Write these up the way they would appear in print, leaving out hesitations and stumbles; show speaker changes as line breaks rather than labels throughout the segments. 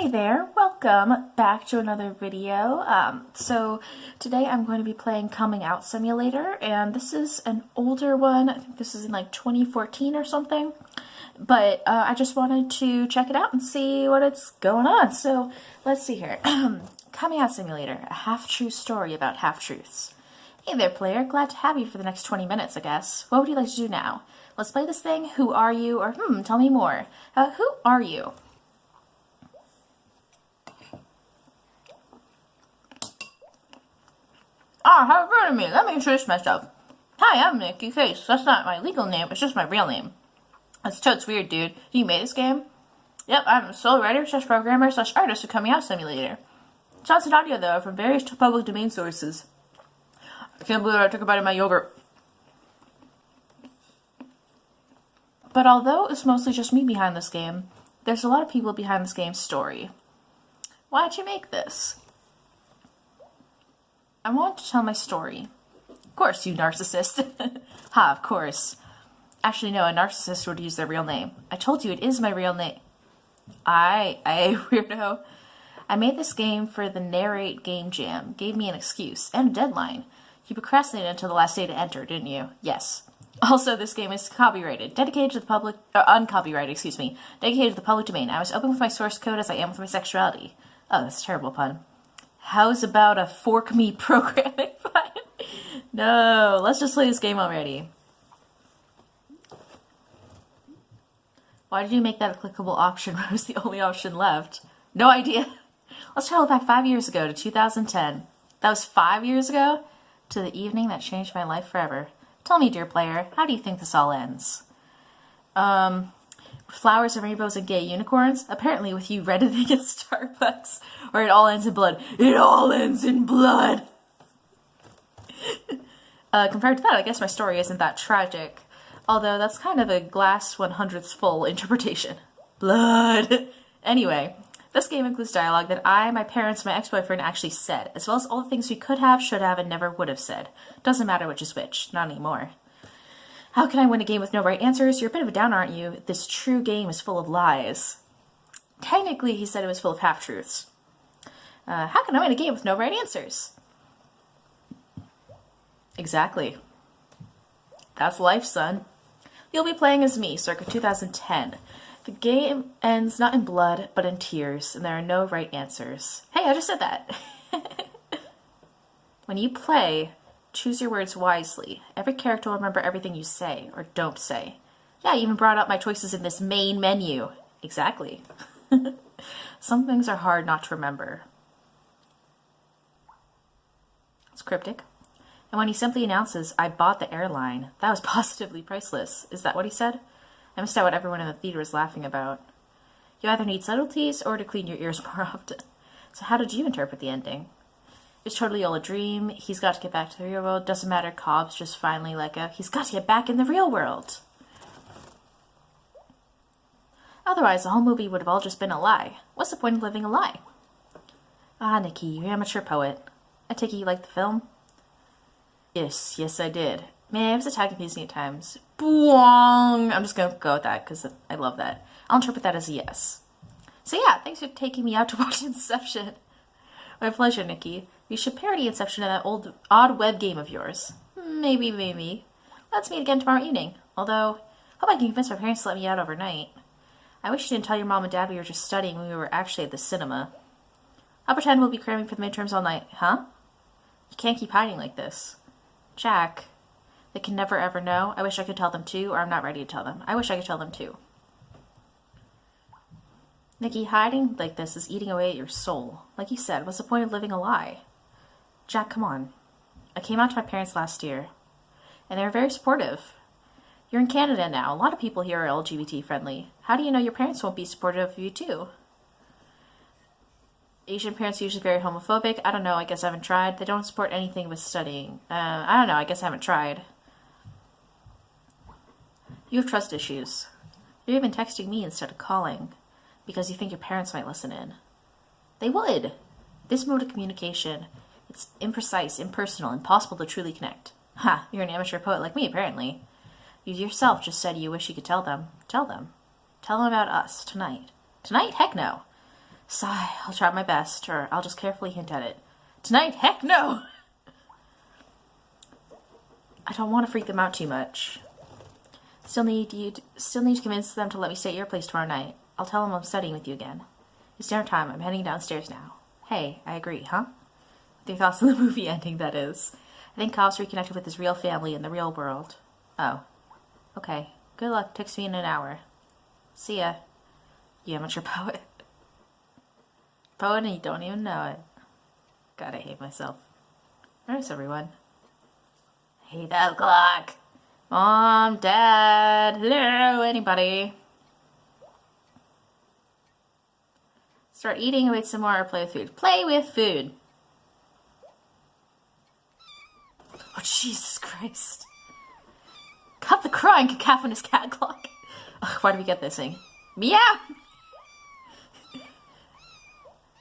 Hey there, welcome back to another video. So today I'm going to be playing Coming Out Simulator, and this is an older one. I think this is in like 2014 or something, but I just wanted to check it out and see what it's going on. So let's see here. Coming Out Simulator, a half-true story about half-truths. Hey there, player. Glad to have you for the next 20 minutes, I guess. What would you like to do now? Let's play this thing. Who are you? Or, tell me more. Who are you? How rude of me. Let me introduce myself. Hi, I'm Nikki Case. That's not my legal name, it's just my real name. That's totes weird, dude. You made this game? Yep, I'm a sole writer / programmer / artist of Coming Out Simulator. Sounds and audio, though, from various public domain sources. I can't believe I took a bite of my yogurt. But although it's mostly just me behind this game, there's a lot of people behind this game's story. Why'd you make this? I want to tell my story. Of course, you narcissist. Ha, of course. Actually, no, a narcissist would use their real name. I told you it is my real name. I weirdo. I made this game for the Narrate Game Jam. Gave me an excuse and a deadline. You procrastinated until the last day to enter, didn't you? Yes. Also, this game is copyrighted. Dedicated to the public, uncopyrighted, excuse me. Dedicated to the public domain. I was open with my source code as I am with my sexuality. Oh, that's a terrible pun. How's about a fork me programming file? No, let's just play this game already. Why did you make that a clickable option when it was the only option left? No idea. Let's travel back 5 years ago to 2010. That was 5 years ago? To the evening that changed my life forever. Tell me, dear player, how do you think this all ends? Flowers and rainbows and gay unicorns? Apparently with you redditing at Starbucks. Or it all ends in blood. It all ends in blood! Compared to that, I guess my story isn't that tragic. Although that's kind of a glass 100th full interpretation. Blood! Anyway, this game includes dialogue that I, my parents, my ex-boyfriend actually said, as well as all the things we could have, should have, and never would have said. Doesn't matter which is which. Not anymore. How can I win a game with no right answers? You're a bit of a downer, aren't you? This true game is full of lies. Technically, he said it was full of half-truths. How can I win a game with no right answers? Exactly. That's life, son. You'll be playing as me, circa 2010. The game ends not in blood, but in tears, and there are no right answers. Hey, I just said that. When you play, choose your words wisely. Every character will remember everything you say, or don't say. Yeah, I even brought up my choices in this main menu. Exactly. Some things are hard not to remember. It's cryptic. And when he simply announces, I bought the airline, that was positively priceless. Is that what he said? I missed out what everyone in the theater was laughing about. You either need subtleties or to clean your ears more often. So how did you interpret the ending? It's totally all a dream. He's got to get back to the real world. Doesn't matter, Cobb's just finally he's got to get back in the real world. Otherwise, the whole movie would have all just been a lie. What's the point of living a lie? Ah, Nikki, you amateur poet. I take it you liked the film? Yes, I did. Man, it was a tag confusing at times. Boing! I'm just gonna go with that because I love that. I'll interpret that as a yes. So yeah, thanks for taking me out to watch Inception. My pleasure, Nikki. You should parody Inception in that old odd web game of yours. Maybe. Let's meet again tomorrow evening. Although, hope I can convince my parents to let me out overnight. I wish you didn't tell your mom and dad we were just studying when we were actually at the cinema. I'll pretend we'll be cramming for the midterms all night. Huh? You can't keep hiding like this. Jack, they can never ever know. I wish I could tell them too, or I'm not ready to tell them. I wish I could tell them too. Nikki, hiding like this is eating away at your soul. Like you said, what's the point of living a lie? Jack, come on. I came out to my parents last year, and they were very supportive. You're in Canada now. A lot of people here are LGBT friendly. How do you know your parents won't be supportive of you too? Asian parents are usually very homophobic. I don't know, I guess I haven't tried. They don't support anything with studying. I don't know, I guess I haven't tried. You have trust issues. You're even texting me instead of calling, because you think your parents might listen in. They would. This mode of communication, it's imprecise, impersonal, impossible to truly connect. Ha, you're an amateur poet like me, apparently. You yourself just said you wish you could tell them. Tell them. Tell them about us, tonight. Tonight? Heck no. Sigh, I'll try my best, or I'll just carefully hint at it. Tonight? Heck no! I don't want to freak them out too much. Still need to convince them to let me stay at your place tomorrow night. I'll tell them I'm studying with you again. It's dinner time. I'm heading downstairs now. Hey, I agree, huh? With your thoughts on the movie ending, that is. I think Kyle's reconnected with his real family in the real world. Oh. Okay. Good luck. Text me in an hour. See ya. You amateur poet. Poet and you don't even know it. God, I hate myself. Where's everyone? Hey, that clock. Mom, Dad, hello, anybody? Start eating, wait some more, or play with food. Play with food. Oh, Jesus Christ. Cut the crying cacophonous cat clock. Ugh, why do we get this thing? Meow!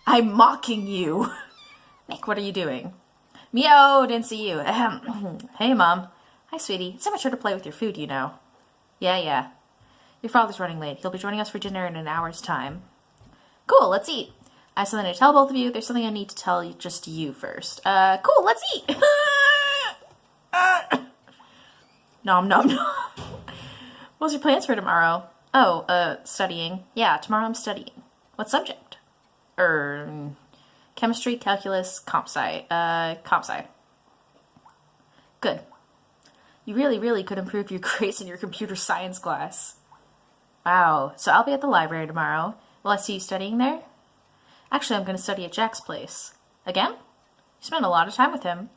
I'm mocking you. Nick, what are you doing? Meow, didn't see you. Hey, Mom. Hi, sweetie. It's never sure to play with your food, you know. Yeah. Your father's running late. He'll be joining us for dinner in an hour's time. Cool, let's eat. I have something to tell both of you. There's something I need to tell you, just you first. Cool, let's eat. Nom nom nom. What's your plans for tomorrow? Oh, studying. Yeah, tomorrow I'm studying. What subject? Chemistry, calculus, comp sci. Comp sci. Good. You really could improve your grades in your computer science class. Wow. So I'll be at the library tomorrow. Will I see you studying there? Actually, I'm going to study at Jack's place. Again? You spent a lot of time with him.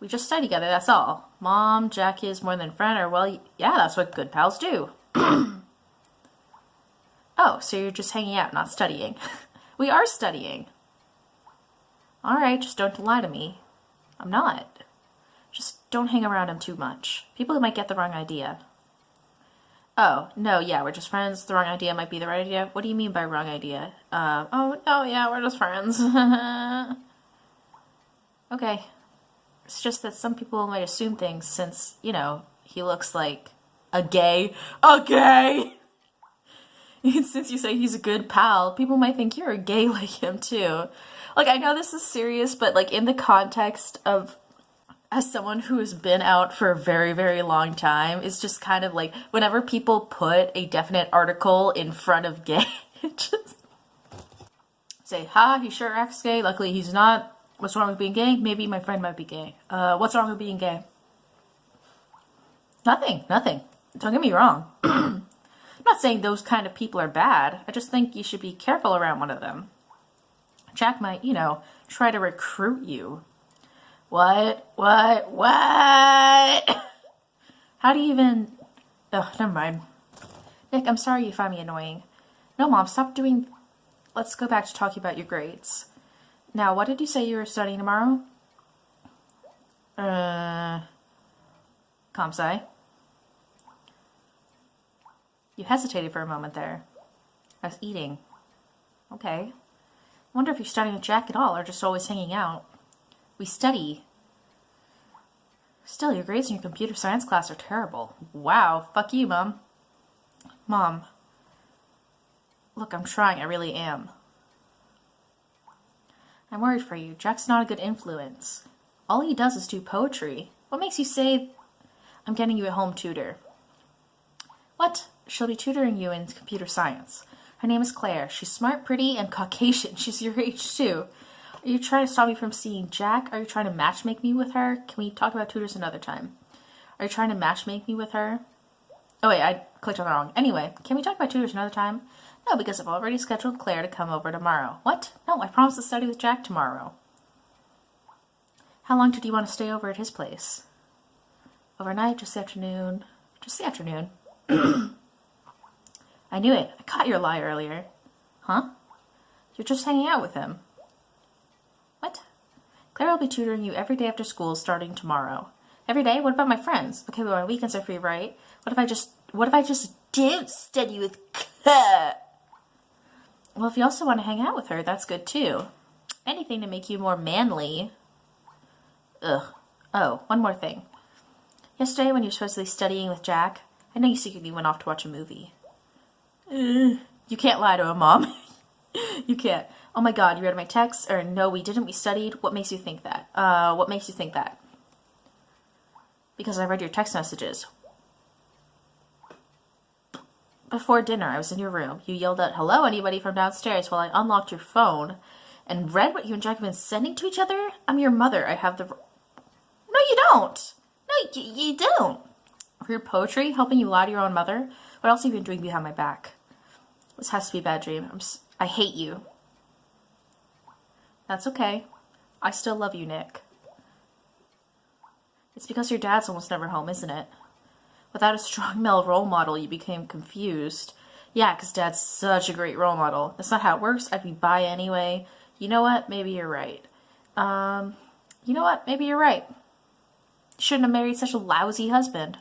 We just study together, that's all. Mom, Jack is more than a friend, or well, yeah, that's what good pals do. Oh, so you're just hanging out, not studying. We are studying. Alright, just don't lie to me. I'm not. Just don't hang around him too much. People might get the wrong idea. Oh, no, yeah, we're just friends. The wrong idea might be the right idea. What do you mean by wrong idea? Oh, no, yeah, we're just friends. Okay. It's just that some people might assume things since, you know, he looks like a gay. Since you say he's a good pal, people might think you're a gay like him too. Like, I know this is serious, but like in the context of as someone who has been out for a very long time, it's just kind of like whenever people put a definite article in front of gay, just say, ha, he sure acts gay. Luckily he's not. What's wrong with being gay? Maybe my friend might be gay. What's wrong with being gay? Nothing. Don't get me wrong. I'm not saying those kind of people are bad. I just think you should be careful around one of them. Jack might, you know, try to recruit you. What? How do you even... Ugh, never mind. Nick, I'm sorry you find me annoying. No, Mom, stop doing... Let's go back to talking about your grades. Now, what did you say you were studying tomorrow? Comp sci. You hesitated for a moment there. I was eating. Okay. I wonder if you're studying with Jack at all, or just always hanging out. We study. Still, your grades in your computer science class are terrible. Wow, fuck you, Mom. Mom. Look, I'm trying, I really am. I'm worried for you. Jack's not a good influence. All he does is do poetry. What makes you say I'm getting you a home tutor? What? She'll be tutoring you in computer science. Her name is Claire. She's smart, pretty, and Caucasian. She's your age, too. Are you trying to stop me from seeing Jack? Are you trying to matchmake me with her? Can we talk about tutors another time? Are you trying to matchmake me with her? Oh, wait, I clicked on the wrong. Anyway, can we talk about tutors another time? No, because I've already scheduled Claire to come over tomorrow. What? No, I promised to study with Jack tomorrow. How long did you want to stay over at his place? Overnight, just the afternoon. Just the afternoon. I knew it. I caught your lie earlier. Huh? You're just hanging out with him. What? Claire will be tutoring you every day after school starting tomorrow. Every day? What about my friends? Okay, but my weekends are free, right? What if I just don't study with Claire? Well, if you also want to hang out with her, that's good too. Anything to make you more manly. Ugh. Oh, one more thing. Yesterday, when you were supposedly studying with Jack, I know you secretly went off to watch a movie. You can't lie to him, Mom. You can't. Oh my god, you read my text? Or no, we didn't. We studied. What makes you think that? What makes you think that? Because I read your text messages. Before dinner, I was in your room. You yelled out, "Hello, anybody?" from downstairs while I unlocked your phone and read what you and Jack have been sending to each other. I'm your mother. I have the... No, you don't. No, you don't. Weird poetry? Helping you lie to your own mother? What else have you been doing behind my back? This has to be a bad dream. I hate you. That's okay. I still love you, Nick. It's because your dad's almost never home, isn't it? Without a strong male role model, you became confused. Yeah, because Dad's such a great role model. That's not how it works. I'd be bi anyway. You know what? Maybe you're right. You know what? Maybe you're right. You shouldn't have married such a lousy husband.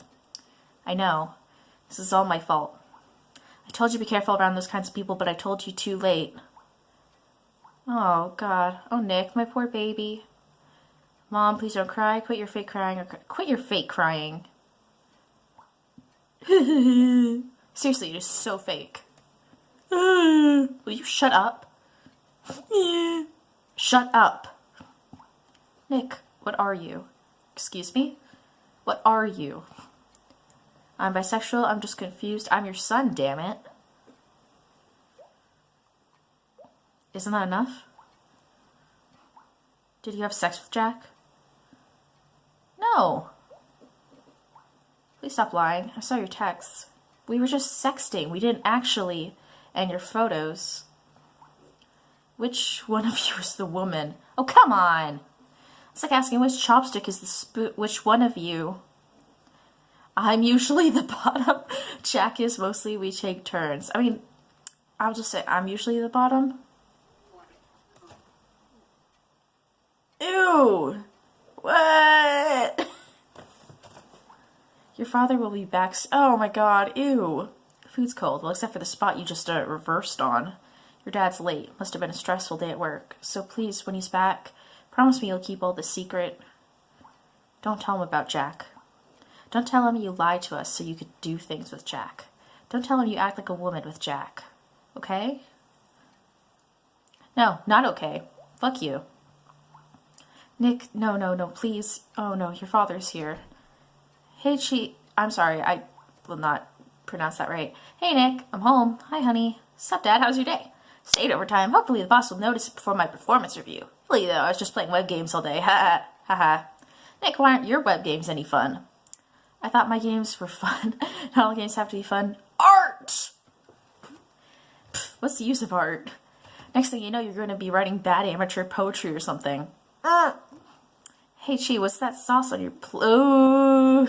I know. This is all my fault. I told you to be careful around those kinds of people, but I told you too late. Oh, God. Oh, Nick, my poor baby. Mom, please don't cry. Quit your fake crying. Or quit your fake crying. Seriously, it is so fake. Will you shut up? Shut up. Nick, what are you? Excuse me? What are you? I'm bisexual. I'm just confused. I'm your son, damn it. Isn't that enough? Did you have sex with Jack? No. Please stop lying. I saw your texts. We were just sexting. We didn't actually. And your photos. Which one of you is the woman? Oh, come on. It's like asking which chopstick is the spoon. Which one of you? I'm usually the bottom. Jack is mostly. We take turns. I mean, I'll just say I'm usually the bottom. Ew. What? Your father will be back. Oh my god, ew. Food's cold. Well, except for the spot you just reversed on. Your dad's late. Must have been a stressful day at work. So please, when he's back, promise me you'll keep all this secret. Don't tell him about Jack. Don't tell him you lied to us so you could do things with Jack. Don't tell him you act like a woman with Jack. Okay? No, not okay. Fuck you. Nick, no, please. Oh no, your father's here. Hey, I'm sorry, I will not pronounce that right. Hey, Nick, I'm home. Hi, honey. Sup, Dad? How's your day? Stayed overtime. Hopefully the boss will notice it before my performance review. Hopefully, though, I was just playing web games all day. Ha ha. Nick, why aren't your web games any fun? I thought my games were fun. Not all games have to be fun. Art! Pfft, what's the use of art? Next thing you know, you're going to be writing bad amateur poetry or something. Hey, Chi, what's that sauce on your why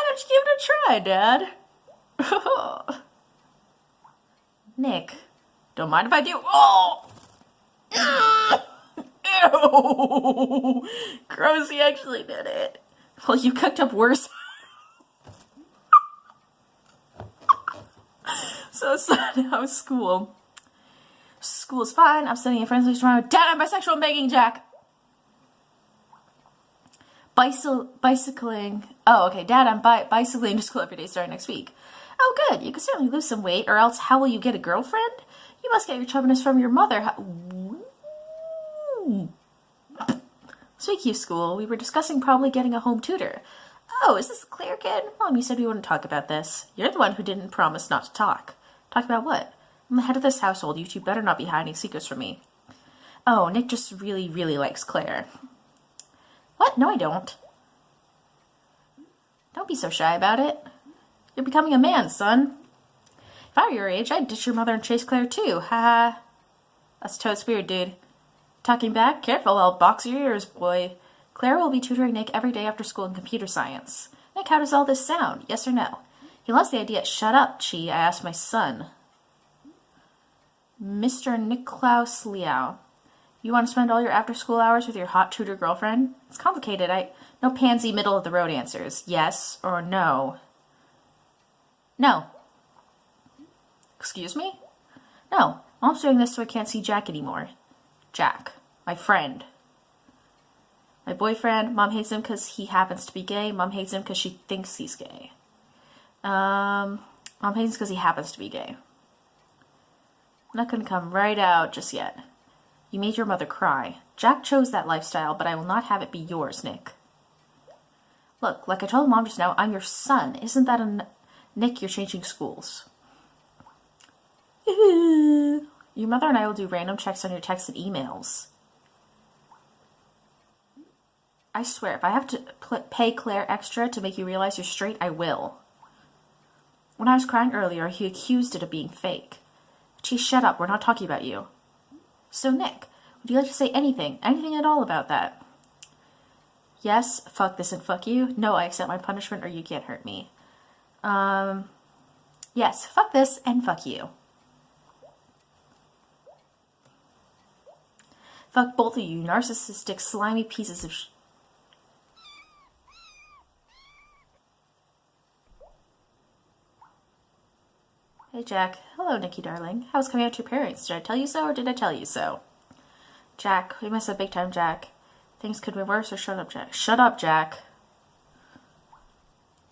don't you give it a try, Dad? Nick, don't mind if I do. Oh! Ew! Gross, he actually did it. Well, you cooked up worse. So sad. How's school? School's fine. I'm studying in Friends tomorrow. Dad, I'm bisexual. I'm begging Jack. Bicycling. Oh, okay. Dad, I'm bicycling to school every day starting next week. Oh, good. You can certainly lose some weight, or else how will you get a girlfriend? You must get your chubbiness from your mother. Speaking of school, we were discussing probably getting a home tutor. Oh, is this Claire kid? Mom, you said we wouldn't talk about this. You're the one who didn't promise not to talk. Talk about what? I'm the head of this household. You two better not be hiding secrets from me. Oh, Nick just really, really likes Claire. What? No, I don't. Don't be so shy about it. You're becoming a man, son. If I were your age, I'd ditch your mother and chase Claire too. Ha ha. That's totes weird, dude. Talking back? Careful, I'll box your ears, boy. Claire will be tutoring Nick every day after school in computer science. Nick, how does all this sound? Yes or no? He loves the idea. Shut up, Chi. I asked my son. Mr. Niklaus Liao. You want to spend all your after-school hours with your hot tutor girlfriend? It's complicated. No pansy middle-of-the-road answers. Yes or no? No. Excuse me? No. Mom's doing this so I can't see Jack anymore. Jack. My friend. My boyfriend. Mom hates him because he happens to be gay. Mom hates him because she thinks he's gay. Mom hates because he happens to be gay. I'm not going to come right out just yet. You made your mother cry. Jack chose that lifestyle, but I will not have it be yours, Nick. Look, like I told Mom just now, I'm your son. Isn't that Nick, you're changing schools. Your mother and I will do random checks on your texts and emails. I swear, if I have to pay Claire extra to make you realize you're straight, I will. When I was crying earlier, he accused it of being fake. Geez, shut up. We're not talking about you. So, Nick, would you like to say anything at all about that? Yes, fuck this and fuck you. No, I accept my punishment or you can't hurt me. Yes, fuck this and fuck you. Fuck both of you, narcissistic, slimy pieces of Hey, Jack. Hello, Nikki, darling. How's coming out to your parents? Did I tell you so, or did I tell you so? Jack, we messed up big time, Jack. Things could be worse, or shut up, Jack. Shut up, Jack.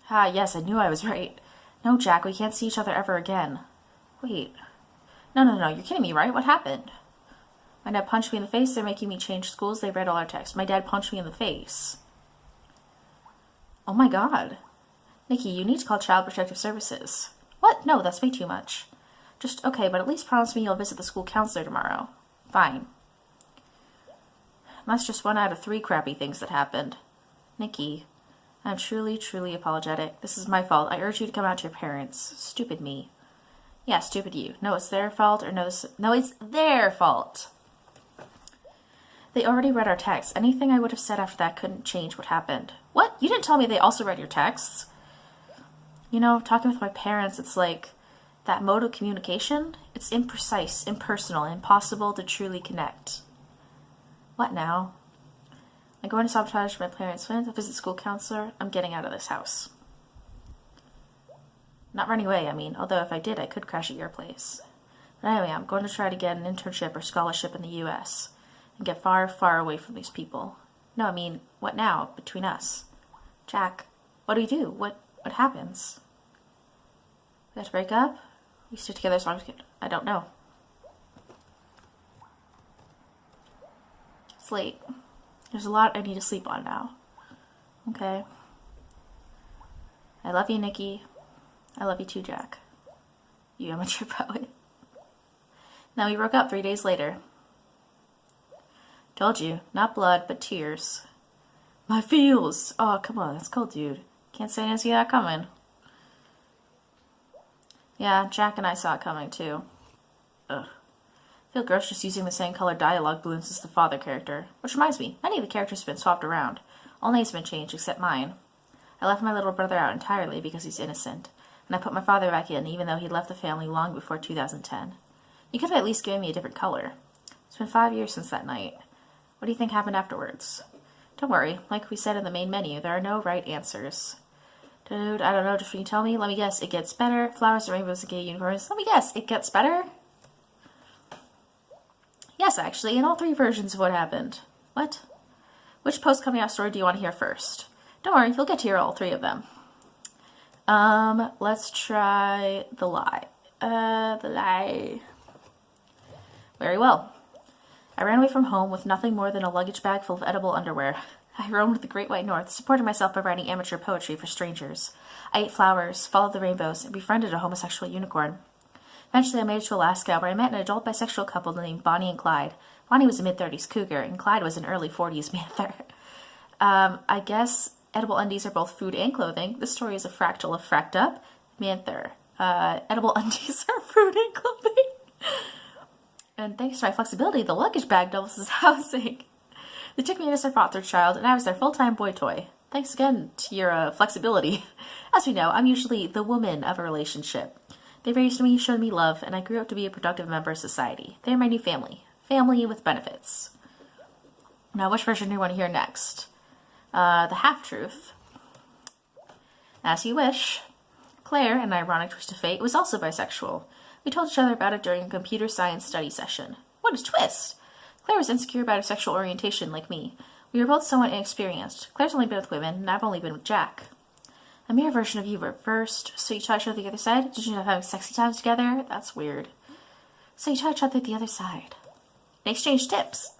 Ah, yes, I knew I was right. No, Jack, we can't see each other ever again. Wait. No, you're kidding me, right? What happened? My dad punched me in the face. They're making me change schools. They read all our texts. My dad punched me in the face. Oh my god. Nikki, you need to call Child Protective Services. What? No, that's way too much. Just, okay, but at least promise me you'll visit the school counselor tomorrow. Fine. That's just 1 out of 3 crappy things that happened. Nikki, I'm truly, truly apologetic. This is my fault. I urge you to come out to your parents. Stupid me. Yeah, stupid you. No, it's their fault, or no, it's their fault. They already read our texts. Anything I would have said after that couldn't change what happened. What? You didn't tell me they also read your texts? You know, talking with my parents, it's like that mode of communication. It's imprecise, impersonal, impossible to truly connect. What now? I'm going to sabotage my parents' plans. I'll visit school counselor. I'm getting out of this house. Not running away, I mean. Although if I did, I could crash at your place. But anyway, I'm going to try to get an internship or scholarship in the U.S. and get far, far away from these people. No, I mean, what now, between us? Jack, what do we do? What happens? We have to break up? We stick together as long as we can. I don't know. It's late. There's a lot I need to sleep on now. Okay. I love you, Nikki. I love you too, Jack. You amateur poet. Now we broke up 3 days later. Told you, not blood, but tears. My feels! Oh, come on, that's cold, dude. Can't say I didn't see that coming. Yeah, Jack and I saw it coming, too. Ugh. I feel gross just using the same colored dialogue balloons as the father character. Which reminds me, many of the characters have been swapped around. All names have been changed, except mine. I left my little brother out entirely because he's innocent. And I put my father back in, even though he'd left the family long before 2010. You could have at least given me a different color. It's been 5 years since that night. What do you think happened afterwards? Don't worry, like we said in the main menu, there are no right answers. Dude, I don't know, just when you tell me, let me guess, it gets better. Flowers and rainbows and gay unicorns. Let me guess, it gets better? Yes, actually, in all 3 versions of what happened. What? Which post-coming out story do you want to hear first? Don't worry, you'll get to hear all 3 of them. Let's try the lie. The lie. Very well. I ran away from home with nothing more than a luggage bag full of edible underwear. I roamed the Great White North, supported myself by writing amateur poetry for strangers. I ate flowers, followed the rainbows, and befriended a homosexual unicorn. Eventually, I made it to Alaska, where I met an adult bisexual couple named Bonnie and Clyde. Bonnie was a mid-30s cougar, and Clyde was an early 40s manther. I guess edible undies are both food and clothing. This story is a fractal of fracked up. Manther. Edible undies are food and clothing. And thanks to my flexibility, the luggage bag doubles as housing. They took me in as their foster child, and I was their full-time boy toy. Thanks again to your flexibility. As we know, I'm usually the woman of a relationship. They raised me, showed me love, and I grew up to be a productive member of society. They're my new family. Family with benefits. Now, which version do you want to hear next? The half-truth. As you wish. Claire, an ironic twist of fate, was also bisexual. We told each other about it during a computer science study session. What a twist! Claire was insecure about her sexual orientation like me. We were both somewhat inexperienced. Claire's only been with women, and I've only been with Jack. A mirror version of you reversed. So you try to show the other side? Did you end up having sexy times together? That's weird. So you try to show the other side. They exchange tips.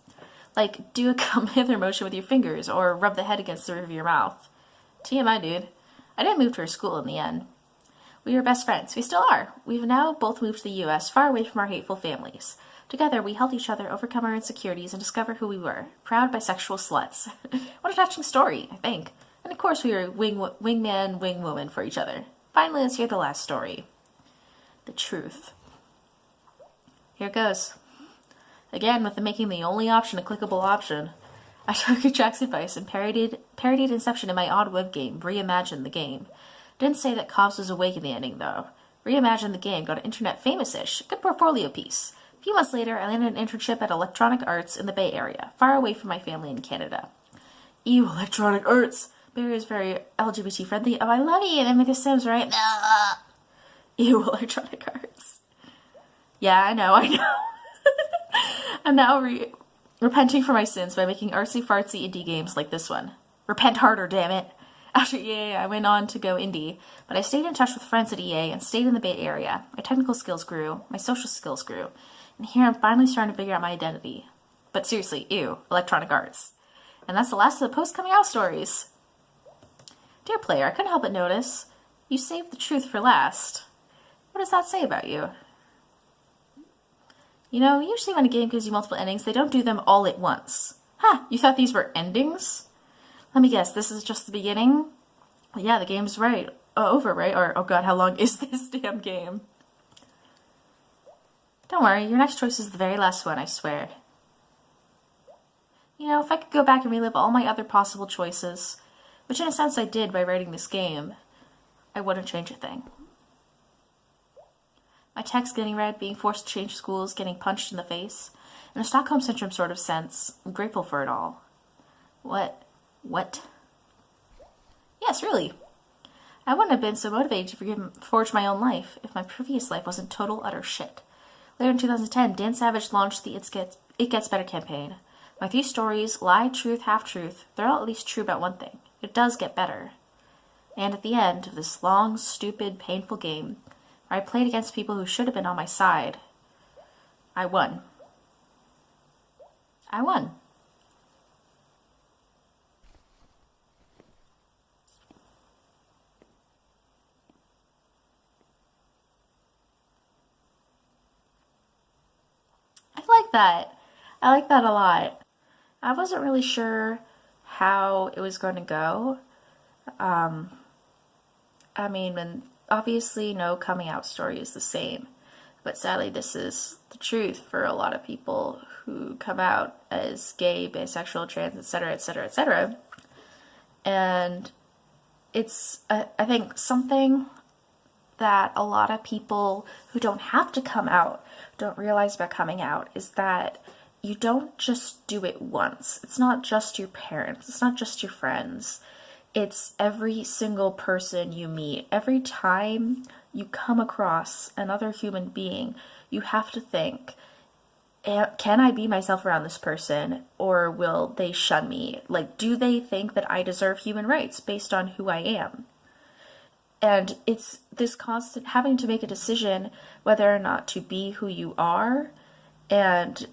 Like, do a come hither motion with your fingers, or rub the head against the roof of your mouth. TMI, dude. I didn't move to her school in the end. We were best friends. We still are. We've now both moved to the U.S., far away from our hateful families. Together, we helped each other overcome our insecurities and discover who we were. Proud bisexual sluts. What a touching story, I think. And of course, we were wingman, wingwoman for each other. Finally, let's hear the last story. The truth. Here it goes. Again, with the making the only option a clickable option, I took Jack's advice and parodied Inception in my odd web game, Reimagined the Game. Didn't say that Cobbs was awake in the ending, though. Reimagined the Game got internet famous-ish. Good portfolio piece. A few months later, I landed an internship at Electronic Arts in the Bay Area, far away from my family in Canada. Ew, Electronic Arts! Bay Area is very LGBT-friendly. Oh, I love you! They make The Sims, right? Ew, Electronic Arts. Yeah, I know. I'm now repenting for my sins by making artsy-fartsy indie games like this one. Repent harder, damn it. After EA, I went on to go indie, but I stayed in touch with friends at EA and stayed in the Bay Area. My technical skills grew, my social skills grew, and here I'm finally starting to figure out my identity. But seriously, ew, Electronic Arts. And that's the last of the post-coming out stories. Dear player, I couldn't help but notice, you saved the truth for last. What does that say about you? You know, usually when a game gives you multiple endings, they don't do them all at once. Huh, you thought these were endings? Let me guess, this is just the beginning? Yeah, the game's over, right? Or, oh god, how long is this damn game? Don't worry, your next choice is the very last one, I swear. You know, if I could go back and relive all my other possible choices, which in a sense I did by writing this game, I wouldn't change a thing. My text getting read, being forced to change schools, getting punched in the face. In a Stockholm Syndrome sort of sense, I'm grateful for it all. What? Yes, really. I wouldn't have been so motivated to forge my own life if my previous life wasn't total utter shit. Later in 2010, Dan Savage launched the It Gets Better campaign. My 3 stories, lie, truth, half-truth, they're all at least true about one thing. It does get better. And at the end of this long, stupid, painful game, where I played against people who should have been on my side, I won. I won. I like that. I like that a lot. I wasn't really sure how it was going to go. I mean, and obviously no coming out story is the same, but sadly this is the truth for a lot of people who come out as gay, bisexual, trans, etc., etc., etc. And it's, I think, something that a lot of people who don't have to come out don't realize about coming out is that you don't just do it once. It's not just your parents. It's not just your friends. It's every single person you meet. Every time you come across another human being, you have to think, can I be myself around this person, or will they shun me? Like, do they think that I deserve human rights based on who I am? And it's this constant having to make a decision whether or not to be who you are and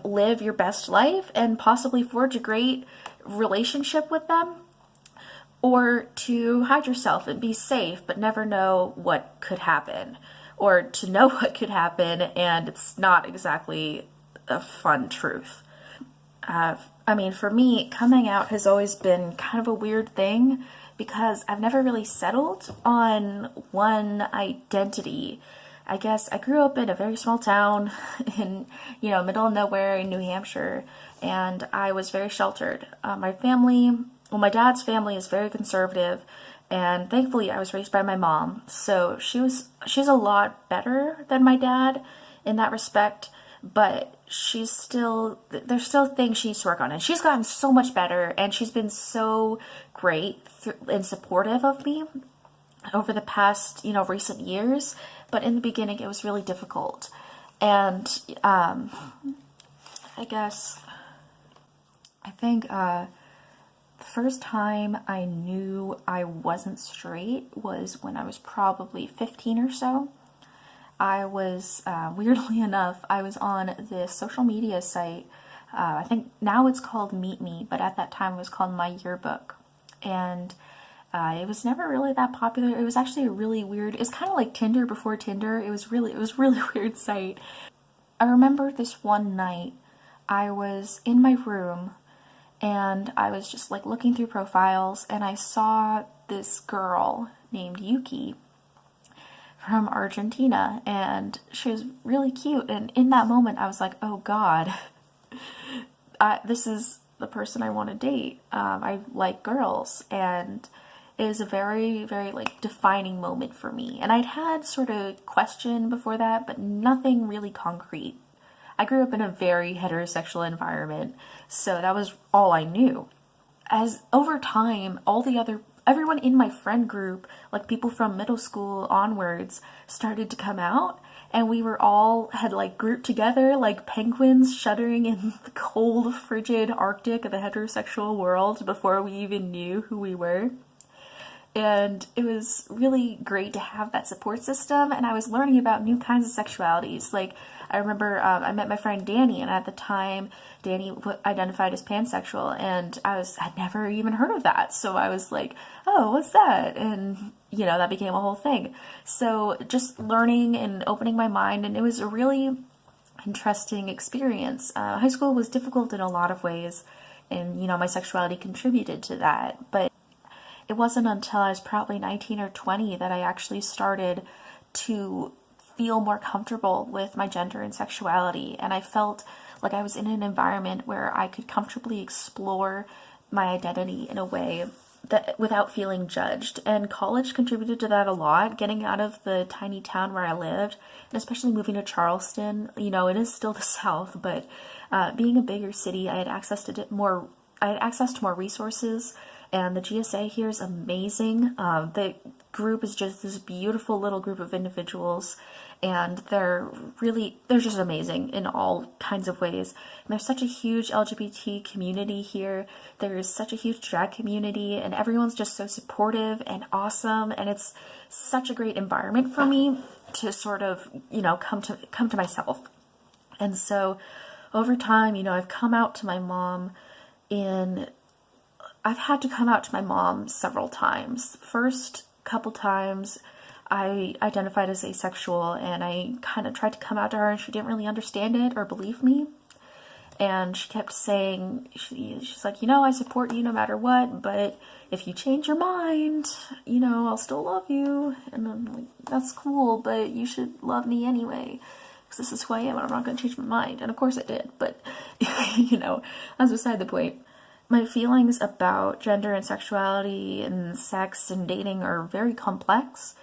live your best life and possibly forge a great relationship with them, or to hide yourself and be safe but never know what could happen, or to know what could happen and it's not exactly a fun truth. I mean, for me, coming out has always been kind of a weird thing because I've never really settled on one identity. I guess I grew up in a very small town in, middle of nowhere in New Hampshire, and I was very sheltered. My dad's family is very conservative, and thankfully I was raised by my mom, so she's a lot better than my dad in that respect, but there's still things she needs to work on, and she's gotten so much better, and she's been so great and supportive of me over the past, recent years, but in the beginning it was really difficult. And I think The first time I knew I wasn't straight was when I was probably 15 or so. I was, weirdly enough, I was on this social media site. I think now it's called Meet Me, but at that time it was called My Yearbook. And it was never really that popular. It was actually a really weird, it was kind of like Tinder before Tinder. It was really weird site. I remember this one night, I was in my room and I was just like looking through profiles and I saw this girl named Yuki from Argentina, and she was really cute. And in that moment, I was like, oh God, this is the person I want to date. I like girls, and it was a very, very like defining moment for me. And I'd had sort of question before that, but nothing really concrete. I grew up in a very heterosexual environment, so that was all I knew. As over time, everyone in my friend group, like people from middle school onwards, started to come out, and we had like grouped together like penguins shuddering in the cold, frigid Arctic of the heterosexual world before we even knew who we were. And it was really great to have that support system, and I was learning about new kinds of sexualities. Like, I remember I met my friend Danny, and at the time, Danny identified as pansexual, and I'd never even heard of that. So I was like, oh, what's that? And, that became a whole thing. So just learning and opening my mind, and it was a really interesting experience. High school was difficult in a lot of ways, and, my sexuality contributed to that. But it wasn't until I was probably 19 or 20 that I actually started to feel more comfortable with my gender and sexuality. And I felt like I was in an environment where I could comfortably explore my identity in a way that without feeling judged. And college contributed to that a lot, getting out of the tiny town where I lived, and especially moving to Charleston. It is still the South, but being a bigger city, I had access to more resources. And the GSA here is amazing. The group is just this beautiful little group of individuals, and they're just amazing in all kinds of ways. And there's such a huge LGBT community here. There's such a huge drag community, and everyone's just so supportive and awesome. And it's such a great environment for me to sort of, come to myself. And so over time, I've come out to my mom I've had to come out to my mom several times. First couple times, I identified as asexual, and I kind of tried to come out to her, and she didn't really understand it or believe me. And she kept saying, she's like, I support you no matter what, but if you change your mind, I'll still love you. And I'm like, that's cool, but you should love me anyway, because this is who I am, and I'm not going to change my mind. And of course I did, but, that's beside the point. My feelings about gender and sexuality and sex and dating are very complex,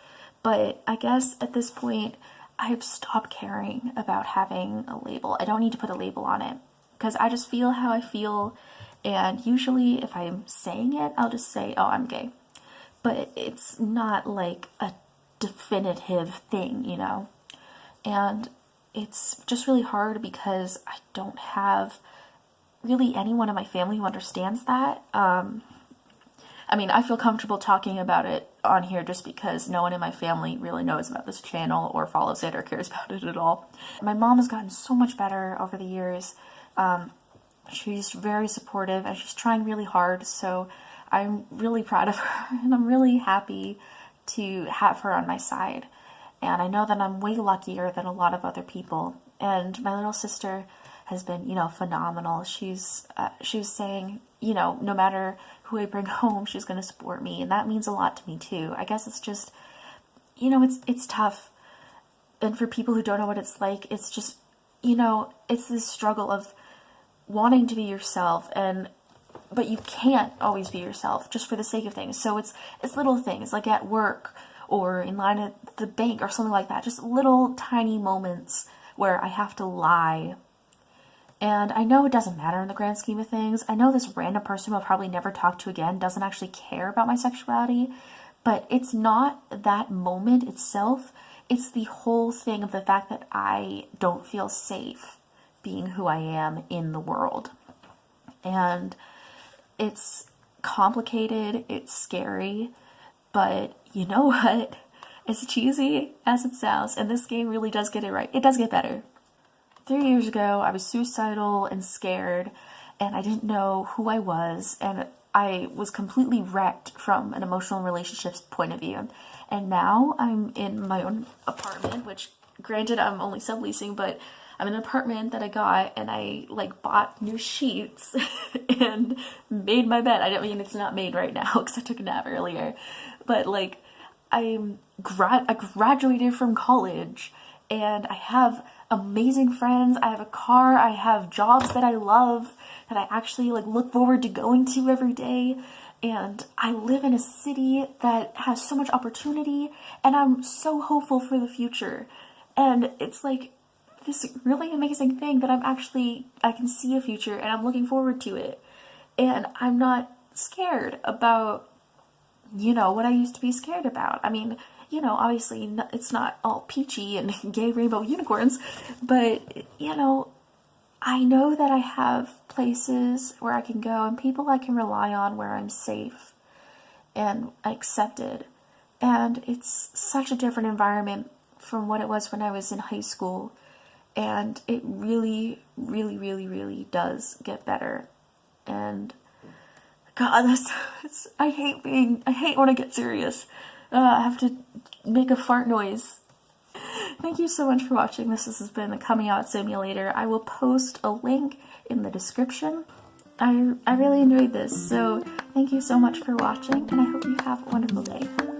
but I guess at this point, I've stopped caring about having a label. I don't need to put a label on it, because I just feel how I feel, and usually if I'm saying it, I'll just say, oh, I'm gay. But it's not like a definitive thing, And it's just really hard because I don't have really anyone in my family who understands that. I feel comfortable talking about it on here just because no one in my family really knows about this channel or follows it or cares about it at all. My mom has gotten so much better over the years. She's very supportive and she's trying really hard, so I'm really proud of her and I'm really happy to have her on my side. And I know that I'm way luckier than a lot of other people. And my little sister has been, phenomenal. She's saying, no matter who I bring home, she's going to support me. And that means a lot to me too. I guess it's just, it's tough. And for people who don't know what it's like, it's just, it's this struggle of wanting to be yourself, but you can't always be yourself just for the sake of things. So it's little things like at work or in line at the bank or something like that. Just little tiny moments where I have to lie. And I know it doesn't matter in the grand scheme of things. I know this random person who I'll probably never talk to again doesn't actually care about my sexuality, but it's not that moment itself. It's the whole thing of the fact that I don't feel safe being who I am in the world. And it's complicated, it's scary, but you know what? As cheesy as it sounds, and this game really does get it right. It does get better. 3 years ago, I was suicidal and scared, and I didn't know who I was, and I was completely wrecked from an emotional relationships point of view. And now I'm in my own apartment, which granted I'm only subleasing, but I'm in an apartment that I got, and I like bought new sheets and made my bed. I mean, it's not made right now because I took a nap earlier, but like I graduated from college, and I have amazing friends. I have a car. I have jobs that I love, that I actually like look forward to going to every day. And I live in a city that has so much opportunity, and I'm so hopeful for the future. And it's like this really amazing thing that I can see a future, and I'm looking forward to it. And I'm not scared about, what I used to be scared about. I mean, obviously it's not all peachy and gay rainbow unicorns, but, I know that I have places where I can go and people I can rely on, where I'm safe and accepted. And it's such a different environment from what it was when I was in high school. And it really, really, really, really does get better. And God, I hate when I get serious. I have to make a fart noise. Thank you so much for watching. This has been the Coming Out Simulator. I will post a link in the description. I really enjoyed this, so thank you so much for watching, and I hope you have a wonderful day.